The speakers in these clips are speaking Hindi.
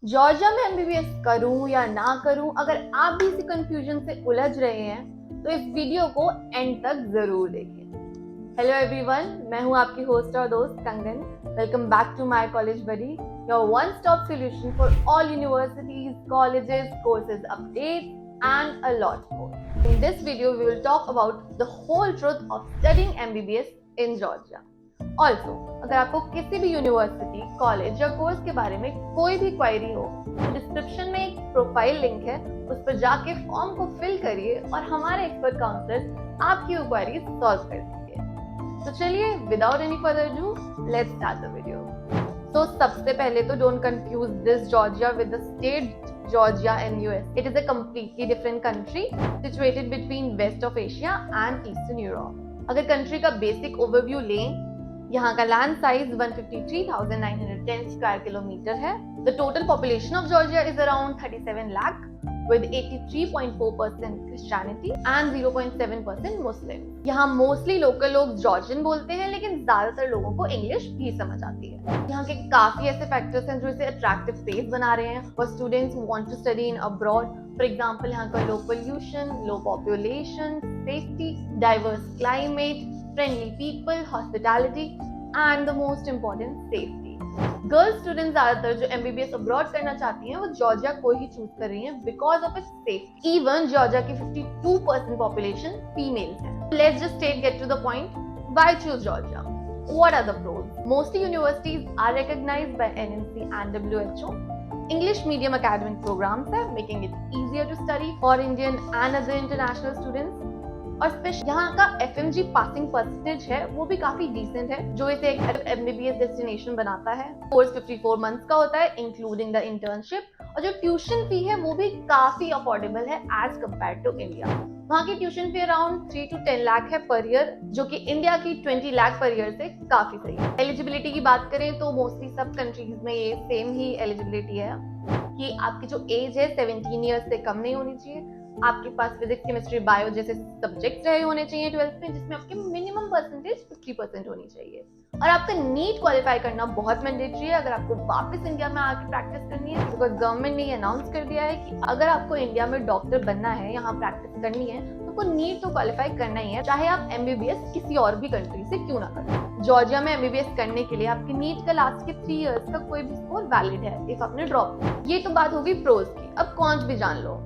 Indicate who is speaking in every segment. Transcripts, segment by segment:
Speaker 1: जॉर्जिया में एमबीबीएस करूं या ना करूं, अगर आप भी इसी कंफ्यूजन से उलझ रहे हैं तो इस वीडियो को एंड तक जरूर देखें। हेलो एवरीवन, मैं हूं आपकी होस्ट और दोस्त कंगन। Welcome back to my college buddy, your one stop solution for all universities, colleges, courses updates and a lot more. In this video, we will talk about the whole truth of studying MBBS in Georgia. Also अगर आपको किसी भी यूनिवर्सिटी, कॉलेज या कोर्स के बारे में कोई भी क्वेरी हो तो डिस्क्रिप्शन में एक प्रोफाइल लिंक है, उस पर जाके फॉर्म को फिल करिए और हमारे एक्सपर्ट काउंसलर आपकी क्वेरी सॉल्व कर देंगे। तो चलिए, without any further do, let's start the video. तो सबसे पहले तो don't confuse this Georgia with the state Georgia in US. It is a completely different country situated between west of Asia and Eastern Europe. अगर कंट्री का बेसिक ओवरव्यू लें, यहाँ का लैंड साइज 153,910 स्क्वायर किलोमीटर है। The total population of Georgia is around 37 lakh with 83.4% Christianity and 0.7% Muslim. यहाँ मोस्टली लोकल लोग जॉर्जियन बोलते हैं, लेकिन ज्यादातर लोगों को इंग्लिश भी समझ आती है। यहाँ के काफी ऐसे फैक्टर्स हैं जो इसे अट्रैक्टिव प्लेस बना रहे हैं for students who want to study in abroad. For example, यहाँ का low pollution, low population, safety, diverse climate, friendly people, hospitality and the most important safety. Girls student ज्यादातर जो एमबीबीएस अब्रॉड करना चाहती हैं वो जॉर्जिया को ही चूज कर रही हैं because of its safety. Even Georgia की 52% पॉपुलेशन फीमेल्स है। Let's just straight get to the point, why choose Georgia? What are the pros? Mostly universities are recognized by NMC and WHO. English medium academic programs है, making it easier to study for Indian and other international students. और स्पेशल यहाँ का FMG पासिंग परसेंटेज है वो भी काफी डिसेंट है, जो इसे एक MBBS डेस्टिनेशन बनाता है। कोर्स 54 मंथ्स का होता है इंक्लूडिंग द इंटर्नशिप, और जो ट्यूशन फी है वो भी काफी अफोर्डेबल है एज कम्पेयर टू इंडिया। वहाँ की tuition fee around 3 to 10 lakh है पर ईयर, जो कि इंडिया की 20 लाख पर ईयर से काफी सही है। एलिजिबिलिटी की बात करें तो मोस्टली सब कंट्रीज में ये सेम ही एलिजिबिलिटी है कि आपकी जो एज है 17 ईयर्स से कम नहीं होनी चाहिए। आपके पास फिजिक्स, केमिस्ट्री, बायो जैसे सब्जेक्ट्स रहे होने चाहिए 12th में, जिसमें आपके मिनिमम परसेंटेज 50% होनी चाहिए। और आपका नीट क्वालिफाई करना बहुत मैंडेटरी है अगर आपको वापस इंडिया में आके प्रैक्टिस करनी है, बिकॉज गवर्नमेंट ने ये अनाउंस कर दिया है कि अगर आपको इंडिया में डॉक्टर बनना है, यहाँ प्रैक्टिस करनी है, तो आपको नीट तो क्वालिफाई करना ही है, चाहे आप एमबीबीएस किसी और भी कंट्री से क्यों ना करें। जॉर्जिया में एमबीबीएस करने के लिए आपकी नीट का लास्ट के 3 इयर्स का कोई भी स्कोर वैलिड है इफ आपने ड्रॉप किया। ये तो बात होगी प्रोज की। अब कॉन्स भी जान लो।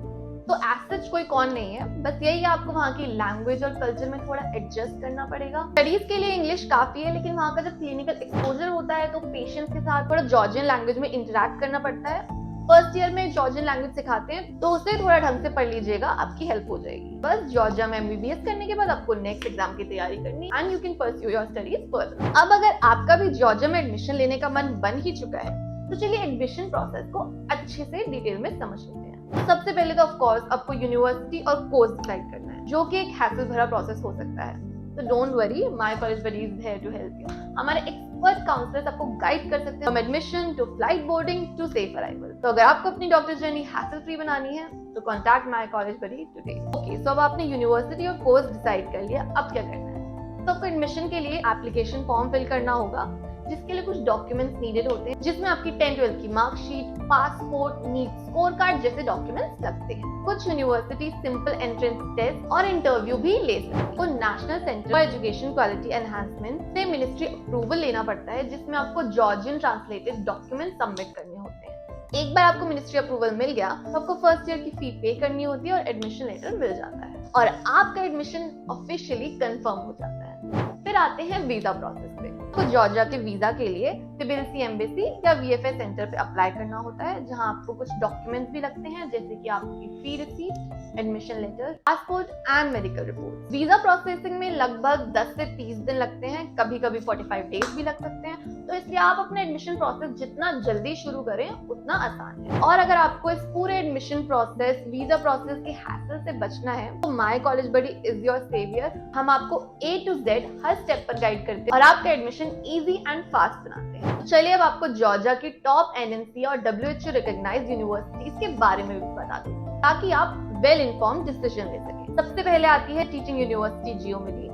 Speaker 1: तो एज सच कोई कौन नहीं है, बस यही है आपको वहाँ की लैंग्वेज और कल्चर में थोड़ा एडजस्ट करना पड़ेगा। स्टडीज के लिए इंग्लिश काफी है, लेकिन वहाँ का जब क्लिनिकल एक्सपोजर होता है तो पेशेंट्स के साथ थोड़ा जॉर्जियन लैंग्वेज में इंटरेक्ट करना पड़ता है। फर्स्ट ईयर में जॉर्जियन लैंग्वेज सिखाते हैं, तो उसे थोड़ा ढंग से पढ़ लीजिएगा, आपकी हेल्प हो जाएगी। बस जॉर्जिया में एमबीबीएस करने के बाद आपको नेक्स्ट एग्जाम की तैयारी करनी and you can pursue your studies further. अब अगर आपका भी जॉर्जिया में एडमिशन लेने का मन बन ही चुका है, तो चलिए एडमिशन प्रोसेस को अच्छे से डिटेल में समझ लेते हैं। सबसे पहले तो ऑफ कोर्स आपको यूनिवर्सिटी और कोर्स डिसाइड करना है, जो कि एक हैसल भरा प्रोसेस हो सकता है। तो don't worry, my college buddy is here to help you. हमारे एक्सपर्ट काउंसलर्स आपको गाइड कर सकते हैं from admission to flight boarding to safe arrival. तो अगर आपको अपनी डॉक्टर जर्नी हैसल फ्री बनानी है तो contact my college buddy today. Okay, so अब आपने यूनिवर्सिटी और कोर्स डिसाइड कर लिया, अब क्या करना है? तो आपको एडमिशन के लिए एप्लीकेशन फॉर्म फिल करना होगा, जिसके लिए कुछ डॉक्यूमेंट्स नीडेड होते हैं, जिसमें आपकी 10-12 की marksheet, passport, NEET score card जैसे डॉक्यूमेंट्स लगते हैं। कुछ यूनिवर्सिटी सिंपल एंट्रेंस टेस्ट और इंटरव्यू भी ले सकती है। तो national centre for education quality enhancement से मिनिस्ट्री अप्रूवल लेना पड़ता है, जिसमें आपको जॉर्जियन ट्रांसलेटेड डॉक्यूमेंट सबमिट करने होते हैं। एक बार आपको मिनिस्ट्री अप्रूवल मिल गया तो आपको फर्स्ट ईयर की फी पे करनी होती है और एडमिशन लेटर मिल जाता है और आपका एडमिशन ऑफिशियली कंफर्म हो जाता है। फिर आते हैं वीजा प्रोसेस पे। तो जॉर्जिया के वीजा के लिए टिबिलिसी एम्बेसी या VFS सेंटर पे अप्लाई करना होता है, जहां आपको कुछ डॉक्यूमेंट्स भी लगते हैं, जैसे कि आपकी fee receipt, admission letter, passport and medical report. Visa processing में लगभग 10 से 30 दिन लगते हैं, कभी कभी 45 डेज भी लग सकते हैं। तो इसलिए आप अपने एडमिशन प्रोसेस जितना जल्दी शुरू करें उतना आसान है। और अगर आपको इस पूरे एडमिशन प्रोसेस, वीजा प्रोसेस के हैसल से बचना है, तो my college buddy is your saviour. हम आपको A to Z हर स्टेप पर गाइड करते हैं और आपका एडमिशन इजी एंड फास्ट बनाते हैं। तो चलिए अब आपको जॉर्जिया की टॉप NMC और WHO रिकॉग्नाइज्ड यूनिवर्सिटीज के बारे में भी बता दूं, ताकि आप वेल इन्फॉर्म्ड डिसीजन ले सकें। सबसे पहले आती है टीचिंग यूनिवर्सिटी जियोमिली,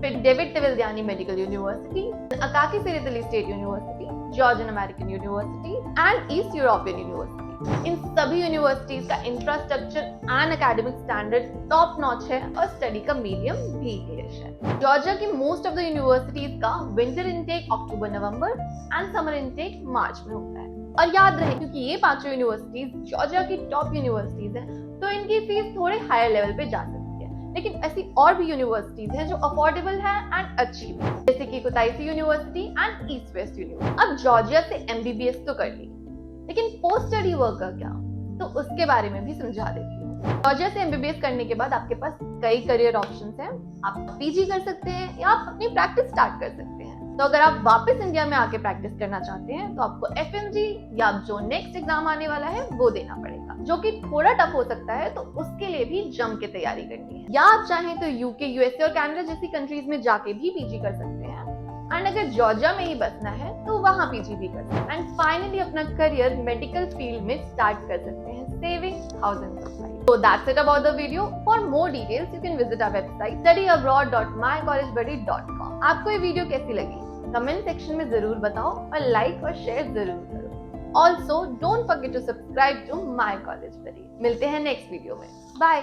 Speaker 1: फिर David Tvildiani medical university, Akaki Tsereteli state university, Georgian American university and east European university. इन सभी यूनिवर्सिटीज का infrastructure and academic standard top notch है और स्टडी का मीडियम भी इंग्लिश है। जॉर्जिया की मोस्ट ऑफ द यूनिवर्सिटीज का winter intake October November and summer intake March में होता है। और याद रहे, क्योंकि ये पांचों यूनिवर्सिटीज जॉर्जिया की टॉप यूनिवर्सिटीज हैं, तो इनकी फीस थोड़े हायर लेवल पे जा सकती है। लेकिन ऐसी और भी यूनिवर्सिटीज हैं जो अफोर्डेबल है एंड अच्छी भी, जैसे कि Kutaisi university and east west university. अब जॉर्जिया से एमबीबीएस तो कर ली, लेकिन पोस्ट स्टडी वर्क का क्या, तो उसके बारे में भी समझा देती हूँ। जॉर्जिया से एमबीबीएस करने के बाद आपके पास कई करियर ऑप्शंस हैं। आप पीजी कर सकते हैं या आप अपनी प्रैक्टिस स्टार्ट कर सकते हैं। तो अगर आप वापस इंडिया में आके प्रैक्टिस करना चाहते हैं तो आपको एफएमजी या जो नेक्स्ट एग्जाम आने वाला है वो देना पड़ेगा, जो कि थोड़ा टफ हो सकता है, तो उसके लिए भी जम के तैयारी करनी है। या आप चाहें तो यूके, यूएसए और कनाडा जैसी कंट्रीज में जाके भी पीजी कर सकते हैं। एंड अगर जॉर्जिया में ही बसना है तो वहां पीजी भी कर सकते हैं। एंड फाइनली अपना करियर मेडिकल फील्ड में स्टार्ट कर सकते हैं, saving thousands of lives. So that's it about the video. For more details, you can visit our website studyabroad.mycollegebuddy.com. आपको ये वीडियो कैसी लगी कमेंट सेक्शन में जरूर बताओ और लाइक और शेयर जरूर करो। Also don't forget to subscribe to my college buddy. मिलते हैं नेक्स्ट वीडियो में। बाय।